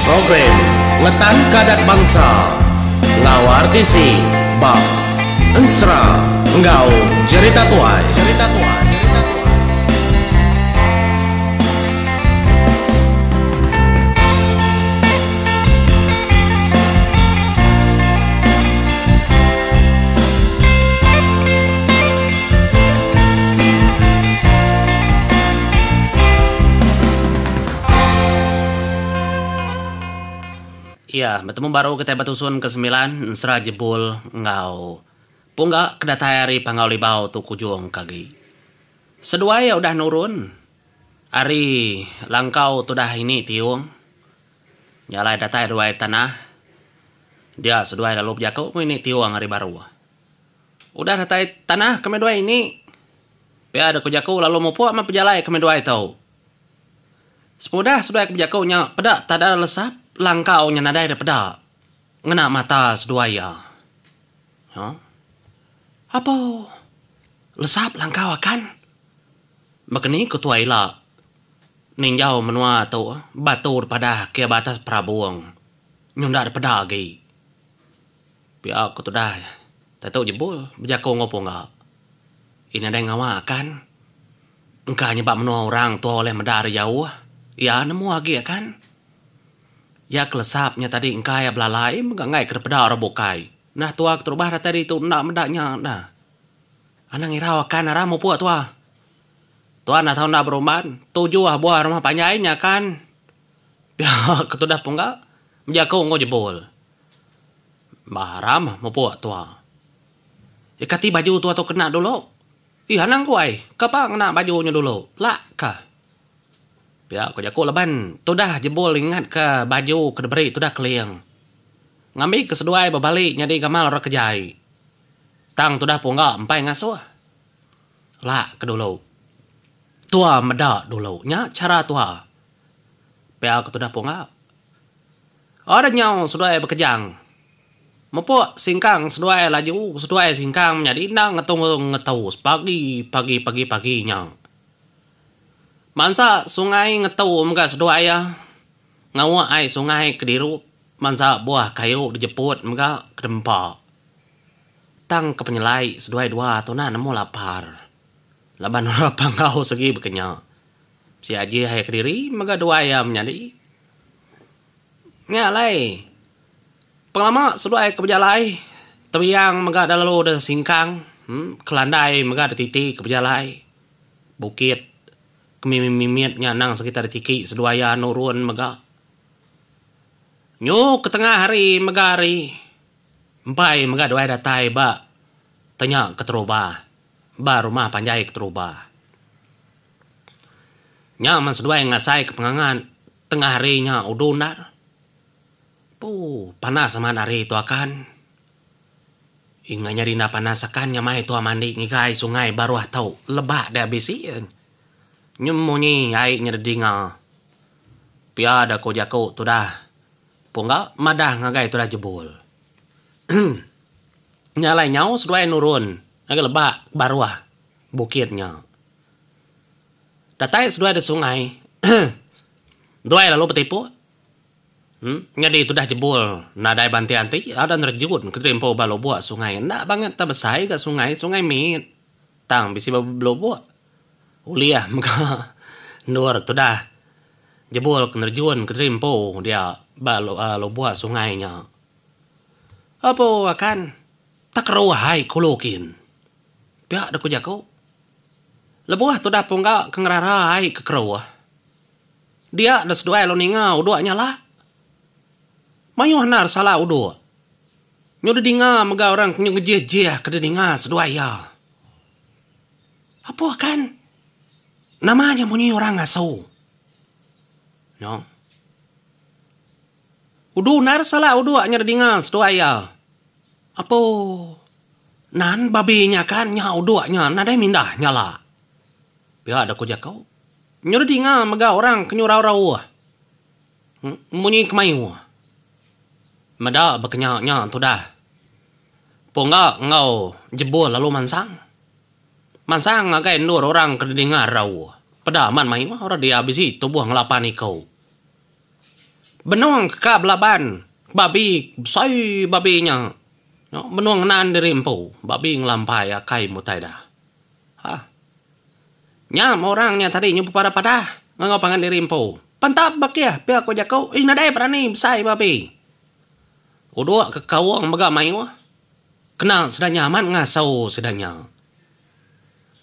Program Ngetan Kadak Bangsa Ngawartisi Bak Ensra Ngau Cerita Tuai Ya, bertemu baru kita batusun ke-9 Ensra jebul ngau. Punggak kedatayari pangauli bau tu kujung kagi. Sedua ya udah nurun. Ari langkau tu dah ini tiung. Nyalai datai dua tanah. Dia sedua lalu jago ini tiung hari baru. Udah datai tanah kami dua ini. Pia ada kujaku lalu mau puak ma pejalai kami dua itu. Semudah sedua kujaku nya pedak tak ada lesap. Langkau nya nadai daripada ngena mata seduaya. Apa? Lesap langkau akan? Makni ketua ila. Ninjau menua tu batu daripada ke batas prabuang. Nyunda daripada lagi. Pia aku tu dah. Tak tahu jebul. Berjaku ngopo ngak. Ini ada ngawa kan? Engkau nyebab menua orang tu oleh medari jauh. Ya nemu lagi kan? Ya kelesapnya tadi engkai belalai mengangai kepada orang bukai. Nah tua terubah tadi itu nak mendaknya dah. Anak ngirawakan aramu puak tua. Tua nak tahu nak beruman. Tujuh buah rumah panjainya kan. Biar ketudah punggak. Menjaga ngau jebol. Baram mau puak tua. Ya kati baju tua tu kena dulu. Ih anang kuai. Kapa kena bajunya dulu. Lak kah? Ya, aku jago leban. Tu dah jebol ingat ke baju ke deberi tu dah keliang. Ngambil ke seduai berbalik jadi gamal orang kejai. Tang tu dah punggak empai ngasuh. Lah ke dulu. Tua medak dulu. Nya cara tua. Pia aku tu dah punggak. Orang nyau seduai berkejang. Mempuk singkang seduai laju. Seduai singkang menjadi nang ngetung pagi-paginya. Mansa sungai ngetau mga seduaya. Ngawa ay sungai kediru. Mansa buah kayu dijeput mga kedempa. Tang ke penyelai seduai dua tu na nemu lapar. Laban orang pangau segi berkenya. Si aji hay kediri mga dua ayam nyadi. Ngalai. Penglama seduai ke berjalai. Tebiang mga dalalu dan singkang. Kelandai mga titi ke berjalai. Bukit. Mimit-mimitnya nang sekitar tiki seduaya nurun mega. Nyu ke tengah hari megari. Empai mega doai datai ba. Tanya keteruba. Ba rumah panjai keteruba. Nyaman seduai ngasai ke pengangan. Tengah harinya udunar. Panas sama hari itu akan. Ingat nyari na panas akan nyamai tua mandi ngikai sungai baru atau lebah dah bisian. Nyemunyi aik nyerdinga. Pia ada ko jako tu dah. Punggak madah ngagai tu dah jebol. Nyalai nyau seduai nurun. Agak lebak baruah. Bukitnya. Datai seduai ada sungai. Duai lalu petipu. Nyadi tu dah jebol. Nadai banti anti. Ada nerjun. Keterimpo balo buat sungai. Ndak banget tak besai ke sungai. Sungai mit. Tang bisi balo buat. Uliah maka nur tu dah jebol kenerjun keterimpo dia balo buat sungainya. Apa akan tak ruahai kulukin. Pihak dah kujaku. Lebuah tu dah punggak kengerarai ke keruah. Dia dah seduai lo ninga uduaknya lah. Mayu hanar salah uduk. Nyoda dinga mega orang nyengejeh ke dinga seduai ya. Apa akan? Namanya bunyi orang ngasuh. No. Udu nar salah udu nya dengar seduaya. Apa? Nan babinya kan nya udu nya nadai mindah nyala. Pia ada kujakau. Nyu dengar mega orang kenyurau-rau. Bunyi kemayu. Mada bekenya tu dah. Ponga ngau jebol lalu mansang. Mansang ngagai nur orang kedengar rau. Pedaman mai orang dia habis itu buang lapan ikau. Benuang ka belaban. Babi, say babinya. No, benuang nan dirimpo. Babi ngelampai akai mutai dah. Nyam orangnya tadi nyupu pada ngangau pangan dirimpo. Pantap bakia, pihak ko jakau. Nadai berani besai babi. Udua ke kawang maga mayo. Kena sedang nyaman ngasau sedangnya.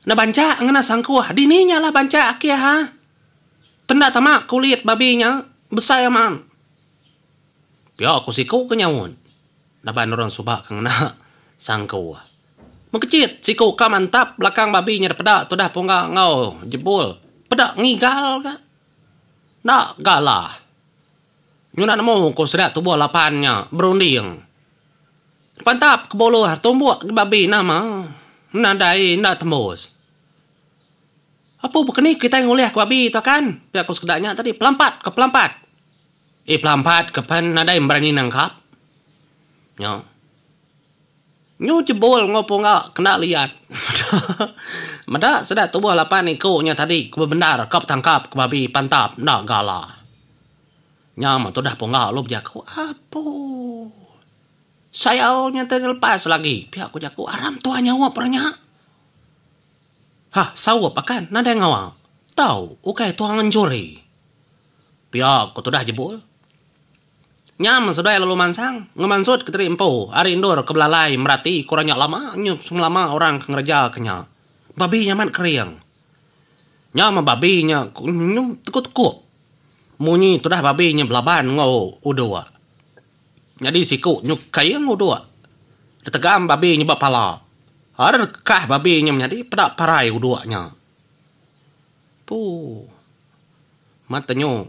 Na banca ngena sangkuah. Dininya lah banca akia ha. Tenda tamak kulit babinya. Besar aman. Pihak aku siku kenyawun. Naban orang subak kena sangkuah. Mengkecit siku ka mantap. Belakang babinya pedak. Tu dah punggak ngau jebul. Pedak ngigal ka. Nak galah. Nyuna namo ko sedak tubuh lapannya berunding. Pantap ke bolo tumbuh babi nama. Nadai nak tembus. Apa bukan kita yang nguliah ke babi tu kan? Biar aku sekedaknya tadi pelampat ke pelampat. Pelampat ke pan nadai berani nangkap. Ya. Nyu jebol ngopo ngak kena lihat. Mada sedak tubuh lapan ikunya tadi ke benar kap tangkap ke babi pantap nak galah. Nyama tu dah ponggak lu berjaku. Apa? Saya awalnya terlepas lagi. Pihak aku jaku. Aram tu hanya awak peranya. Hah, sawap akan? Nada yang awak? Tahu, ukai tu hangan juri. Pihak aku tu dah jebul. Nyama sudah lalu mansang. Ngemansut ke terimpo. Hari indur ke belalai. Merati kurangnya lama. Nyup lama orang ke ngerja kenya. Babi nyaman kering. Nyama babinya. Nyup tekuk-tekuk. Munyi tu dah babinya belaban ngau udua. Jadi siku nyuk kayang udua. Detegam babinya bapala. Ada kah babinya menjadi pedak parai uduanya. Puh. Matanya.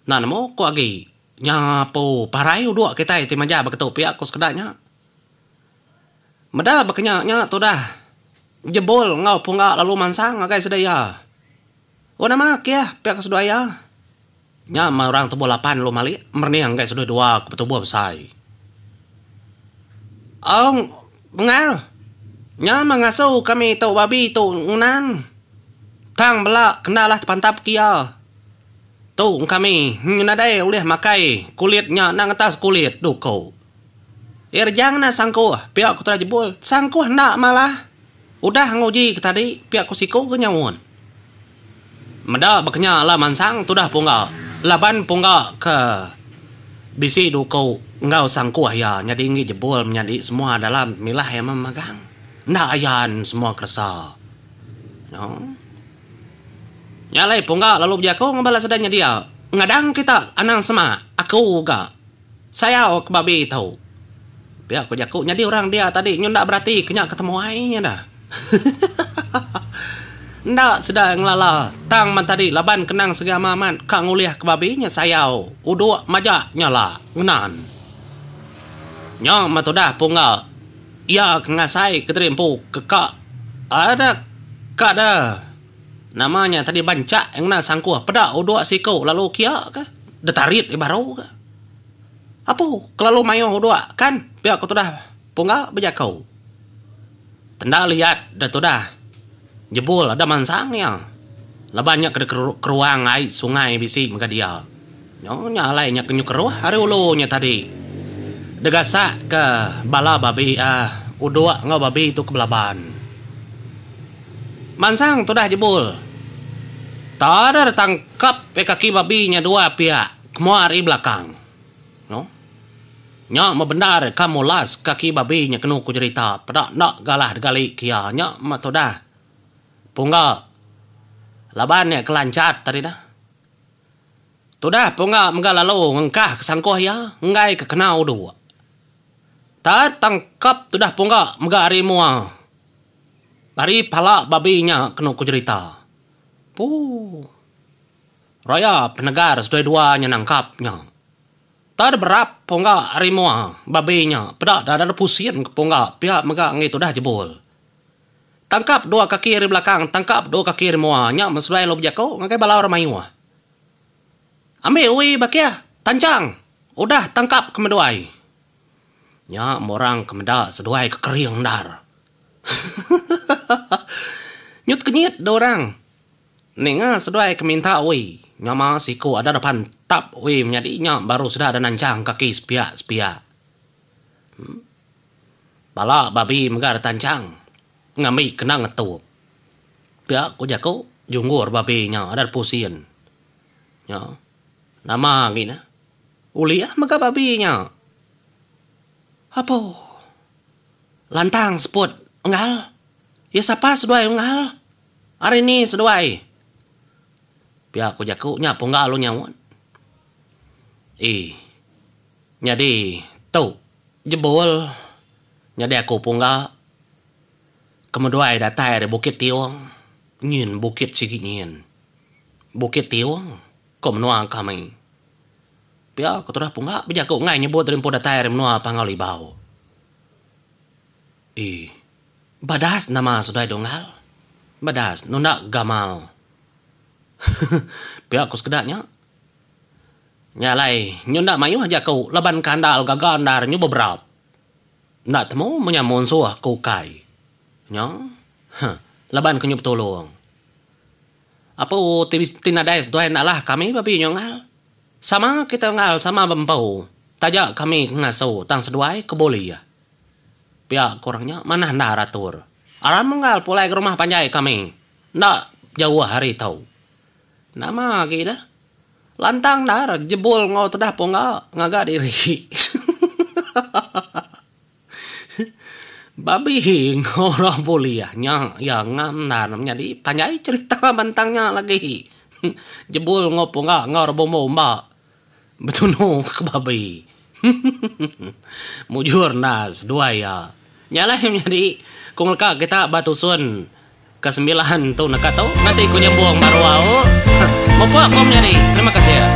Nanamo ko agi. Nyapo parai udua kita itu manja begitu pihak ko sekedaknya. Meda bakanya tu dah. Jebol ngau punggak lalu mansang agai sedaya. Oh nama kia pihak sedaya. Nyama orang tubuh lapan lo mali merniang guys sudah dua ke tubuh besar. Mengal. Nyama ngasuh kami tu babi tu ngunan. Tang belak kenalah pantap kia. Tu kami nadai oleh makai kulitnya nang atas kulit duko. Jangan na sangku pihak ku telah jebol. Sangku nak malah. Udah ngoji tadi pihak ku siku kenyawun. Meda baknya lah mansang tu dah punggak. Laban punggak ke bisi duko ngau sangkuah ya nyadi ngi jebol menjadi semua dalam milah yang memegang ndak ayan semua kersa no nyalai punggak lalu berjako ngebalas sedanya dia ngadang kita anang sama aku ga saya ke babi tahu biar aku jaku nyadi orang dia tadi ndak berarti kenyak ketemu ainya dah. Ndak sedang lala tang man tadi laban kenang segama man kang uliah ke babinya sayau uduk majak nyala ngenan nyong matodah pungal ia kengasai keterimpu kekak ada kada namanya tadi bancak yang na sangkuah pedak uduk siku lalu kia ke detarit baru ke apa kelalu mayo uduk kan biar aku tudah pungal bejakau tenda lihat dah tudah jebol ada mansangnya. Lah banyak ke keruang air sungai bisi maka dia. Nyonya lainnya kenyuk keruah hari ulunya tadi. Degasa ke bala babi udua ngau babi itu ke belaban. Mansang tu dah jebol. Tada tangkap kaki babinya dua pihak. Kemari belakang. No? Nyak mau benar kamu las kaki babinya kenu ku cerita. Pedak nak galah gali kia. Nyak ma tu dah. Punggak labannya kelancat tadi dah. Tu dah punggak menggak lalu ngengkah kesangkuh ya. Ngai ke kenau dua. Tak tangkap tu dah punggak menggak harimau. Dari pala babinya kena ku cerita. Raya penegar sudah duanya nangkapnya. Tak ada berap punggak harimau babinya. Pedak dah ada pusin ke punggak. Pihak menggak ngitu dah jebol. Tangkap dua kaki dari belakang, tangkap dua kaki dari muanya, mesulai lo berjako, ngakai bala orang mayu. Ambil, wih, bakia, tancang. Udah, tangkap kemeduai. Ya, orang kemedak seduai ke kering dar. Nyut kenyit, dorang. Ninga seduai keminta oi. Nyama siku ada depan tap oi menjadi nya baru sudah ada nancang kaki sepia. Bala babi megar tancang. Ngami kena ngetup. Pia ko jako junggur babi nya ada pusian. Ya. Nama gina. Ulia mega babi nya. Apa? Lantang seput engal. Ya siapa seduai engal? Hari ini seduai. Pihak ko jaku nya punggal lo nyawon. Nyadi tau jebol. Nyadi aku punggal. Kemudian datai dari Bukit Tiong. Nyin bukit sigi nyin. Bukit Tiong. Ko menua kami. Pihak ko turah punggal. Bija ko ngai nyebut rimpo datai dari menua pangal ibau. Badas nama sudai dongal. Badas nunda gamal. Pihak ko sekedaknya. Nyalai nyunda mayu aja kau laban kandal gagandar nyu beberap. Nak temu menyamun suah kau kai. Nya. Laban kenyu tolong. Apa tinadais doain Allah kami babi nyongal. Sama kita ngal sama bempau. Tajak kami ngaso tang seduai keboli ya. Pihak kurangnya mana hendak atur. Alam mengal pulai ke rumah panjai kami. Ndak jauh hari tahu. Nama kita lantang dar jebol ngau tedah ponga ngaga diri. Babi ngorong buliahnya yang ngam dar menjadi panjai cerita bantangnya lagi. Jebol ngau ponga ngor bomba. Betul no ke babi. Mujur nas dua ya. Nyala menjadi kung leka kita batu sun ke-9 tuh nak tahu nanti ku nyambung marwao. Mau apa menjadi. Terima kasih ya.